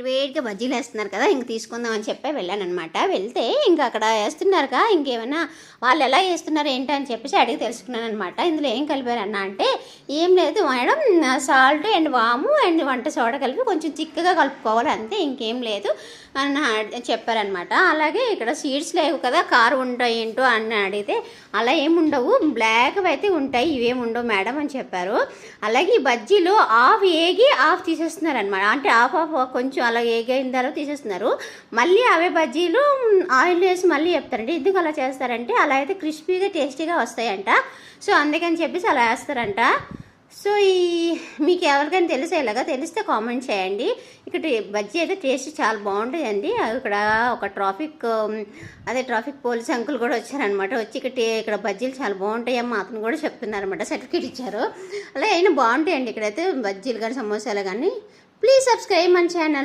వేడిగా బజ్జీలు వేస్తున్నారు కదా, ఇంక తీసుకుందాం అని చెప్పి వెళ్ళానమాట. వెళ్తే ఇంకా అక్కడ వేస్తున్నారుగా, ఇంకేమైనా వాళ్ళు ఎలా వేస్తున్నారు ఏంటి అని చెప్పేసి అడిగి తెలుసుకున్నాను అనమాట. ఇందులో ఏం కలిపారన్నా అంటే, ఏం లేదు మేడం, సాల్ట్ అండ్ వాము అండ్ వంట సోడా కలిపి కొంచెం చిక్కగా కలుపుకోవాలి అంతే, ఇంకేం లేదు అని చెప్పారనమాట. అలాగే ఇక్కడ సీడ్స్ లేవు కదా, కారు ఉంటాయి ఏంటో అని అడిగితే, అలా ఏముండవు, బ్లాక్ అయితే ఉంటాయి, ఇవేమి ఉండవు మేడం అని చెప్పారు. అలాగే ఈ బజ్జీలు ఆఫ్ ఏగి ఆఫ్ తీసేస్తున్నారు అనమాట. అంటే ఆఫ్ కొంచెం అలా ఏగైన తర్వాత తీసేస్తున్నారు. మళ్ళీ అవే బజ్జీలు ఆయిల్ వేసి మళ్ళీ చెప్తారండి. ఎందుకు అలా చేస్తారంటే, అలా అయితే క్రిస్పీగా టేస్టీగా వస్తాయంట. సో అందుకని చెప్పేసి అలా వేస్తారంట. సో మీకు ఎవరికైనా తెలిసేలాగా తెలిస్తే కామెంట్ చేయండి. ఇక్కడ బజ్జీ అయితే టేస్ట్ చాలా బాగుంటుందండి. ఇక్కడ ఒక ట్రాఫిక్ పోలీస్ అంకుల్ కూడా వచ్చారనమాట. వచ్చి ఇక్కడ బజ్జీలు చాలా బాగుంటాయి అమ్మ అతను కూడా చెప్తున్నారనమాట, సర్టిఫికేట్ ఇచ్చారు. అలా అయినా బాగుంటాయండి ఇక్కడైతే బజ్జీలు కానీ సమోసాలు కానీ. Please subscribe my channel.